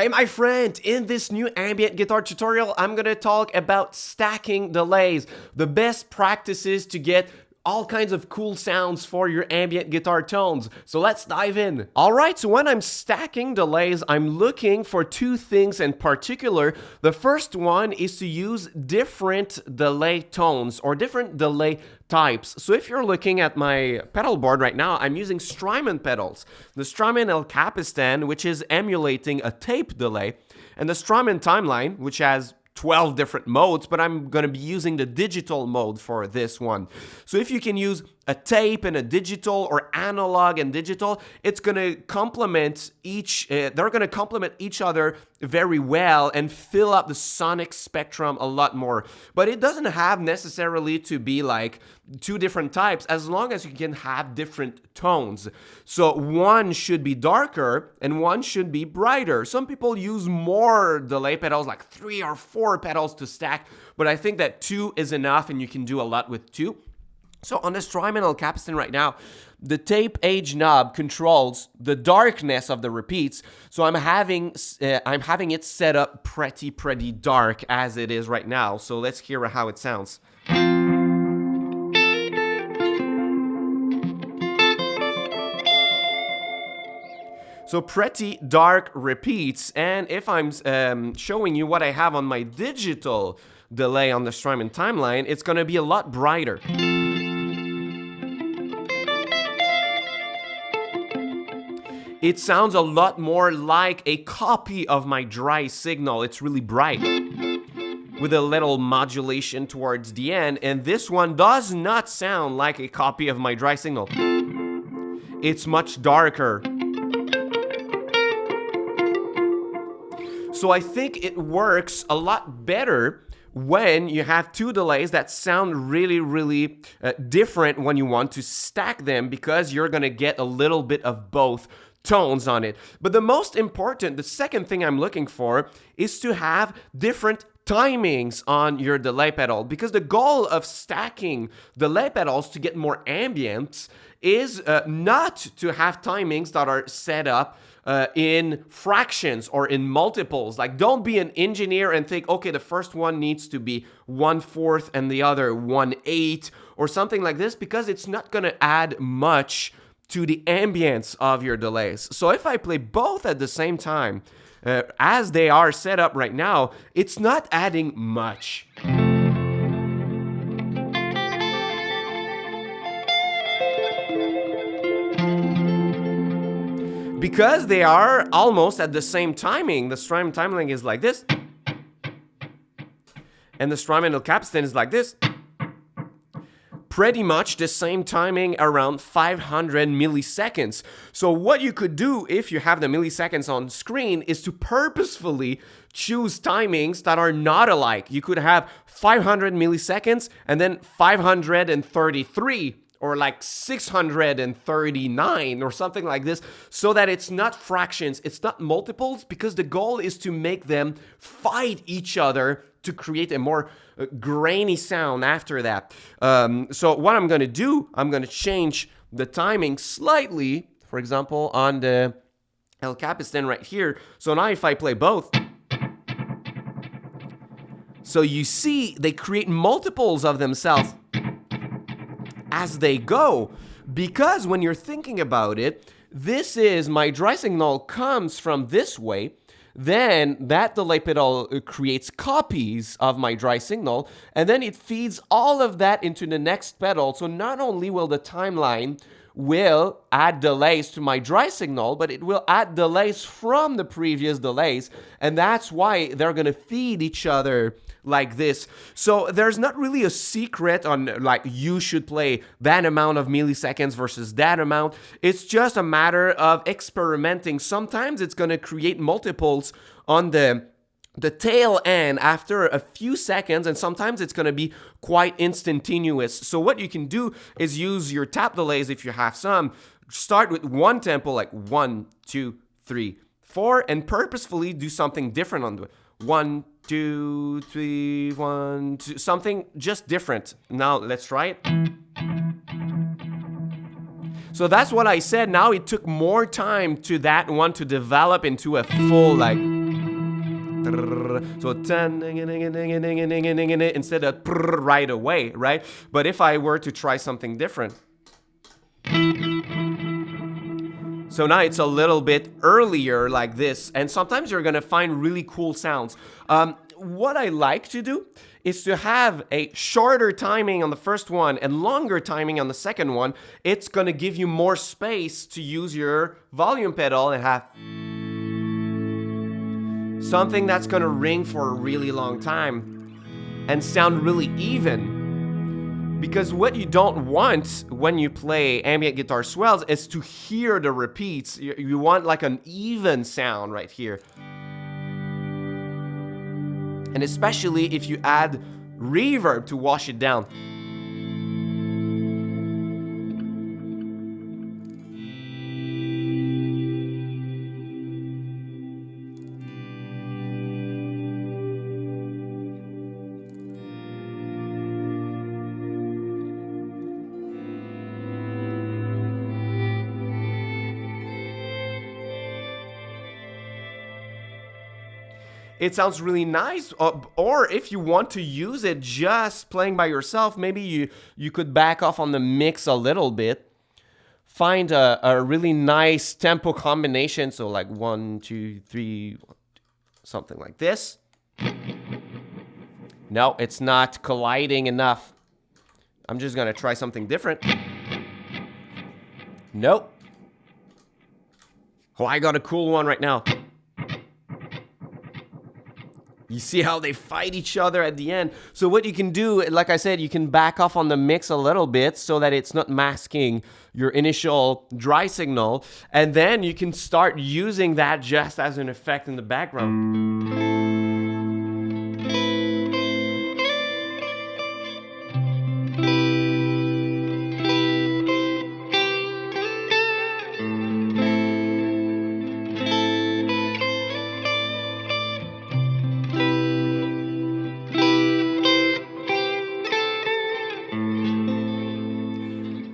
Hey my friend, in this new ambient guitar tutorial, I'm gonna talk about stacking delays, the best practices to get all kinds of cool sounds for your ambient guitar tones. So let's dive in. Alright, so when I'm stacking delays, I'm looking for two things in particular. The first one is to use different delay tones or different delay types. So if you're looking at my pedal board right now, I'm using Strymon pedals. The Strymon El Capistan, which is emulating a tape delay, and the Strymon Timeline, which has 12 different modes, but I'm going to be using the digital mode for this one. So if you can use a tape and a digital or analog and digital, it's going to complement they're going to complement each other very well and fill up the sonic spectrum a lot more. But it doesn't have necessarily to be like two different types as long as you can have different tones. So one should be darker and one should be brighter. Some people use more delay pedals, like 3 or 4 pedals to stack, but I think that 2 is enough and you can do a lot with 2. So on the Strymon El Capistan right now, the tape age knob controls the darkness of the repeats. So I'm having it set up pretty dark as it is right now. So let's hear how it sounds. So pretty dark repeats, and if I'm showing you what I have on my digital delay on the Strymon Timeline, it's going to be a lot brighter. It sounds a lot more like a copy of my dry signal. It's really bright with a little modulation towards the end, and this one does not sound like a copy of my dry signal. It's much darker. So I think it works a lot better when you have two delays that sound really different when you want to stack them, because you're gonna get a little bit of both tones on it. But the most important, the second thing I'm looking for is to have different timings on your delay pedal, because the goal of stacking delay pedals to get more ambient is not to have timings that are set up in fractions or in multiples. Like, don't be an engineer and think, okay, the first one needs to be 1/4 and the other 1/8 or something like this, because it's not going to add much to the ambience of your delays. So if I play both at the same time, as they are set up right now, it's not adding much. Because they are almost at the same timing, the Strymon Timeline is like this, and the Strymon El Capistan is like this. Pretty much the same timing, around 500 milliseconds. So what you could do if you have the milliseconds on screen is to purposefully choose timings that are not alike. You could have 500 milliseconds and then 533 or like 639 or something like this, so that it's not fractions, it's not multiples, because the goal is to make them fight each other to create a more grainy sound after that. So what I'm gonna do, I'm gonna change the timing slightly, for example, on the El Capistan right here. So now if I play both, so you see they create multiples of themselves as they go, because when you're thinking about it, this is my dry signal comes from this way, then that delay pedal creates copies of my dry signal, and then it feeds all of that into the next pedal. So not only will the timeline will add delays to my dry signal, but it will add delays from the previous delays, and that's why they're gonna feed each other like this. So there's not really a secret on like you should play that amount of milliseconds versus that amount. It's just a matter of experimenting. Sometimes it's gonna create multiples on the tail end after a few seconds, and sometimes it's going to be quite instantaneous. So what you can do is use your tap delays if you have some. Start with one tempo, like 1, 2, 3, 4, and purposefully do something different on the 1, 2, 3, 1, 2, something just different. Now let's try it. So that's what I said. Now it took more time to that one to develop into a full like So instead of right away, right? But if I were to try something different, so now it's a little bit earlier like this, and sometimes you're gonna find really cool sounds. What I like to do is to have a shorter timing on the first one and longer timing on the second one. It's gonna give you more space to use your volume pedal and have something that's gonna ring for a really long time and sound really even. Because what you don't want when you play ambient guitar swells is to hear the repeats. You want like an even sound right here. And especially if you add reverb to wash it down. It sounds really nice. Or if you want to use it just playing by yourself, maybe you could back off on the mix a little bit. Find a really nice tempo combination. So like 1, 2, 3, something like this. No, it's not colliding enough. I'm just gonna try something different. Nope. Oh, I got a cool one right now. You see how they fight each other at the end? So what you can do, like I said, you can back off on the mix a little bit so that it's not masking your initial dry signal. And then you can start using that just as an effect in the background.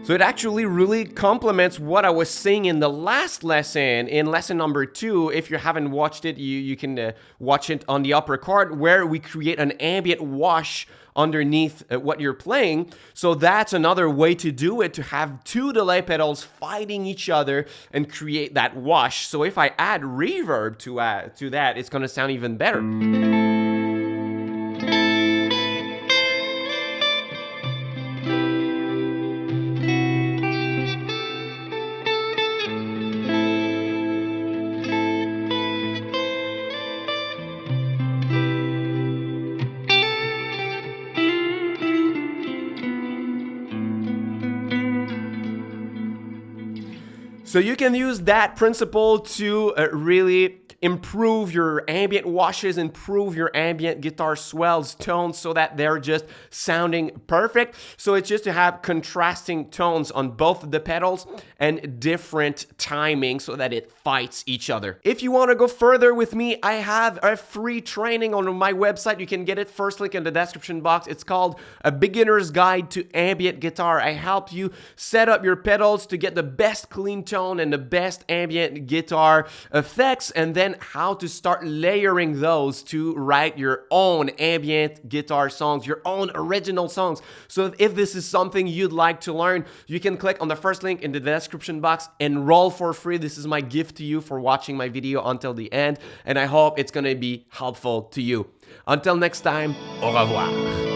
So it actually really complements what I was saying in the last lesson, in lesson number 2. If you haven't watched it, you can watch it on the upper card, where we create an ambient wash underneath what you're playing. So that's another way to do it, to have 2 delay pedals fighting each other and create that wash. So if I add reverb to that, it's gonna sound even better. So you can use that principle to really improve your ambient washes, improve your ambient guitar swells tones so that they're just sounding perfect. So it's just to have contrasting tones on both of the pedals and different timing so that it fights each other. If you want to go further with me, I have a free training on my website. You can get it, first link in the description box. It's called A Beginner's Guide to Ambient Guitar. I help you set up your pedals to get the best clean tone and the best ambient guitar effects, and then how to start layering those to write your own ambient guitar songs, your own original songs. So if this is something you'd like to learn, you can click on the first link in the description box, enroll for free. This is my gift to you for watching my video until the end, and I hope it's gonna be helpful to you. Until next time, au revoir.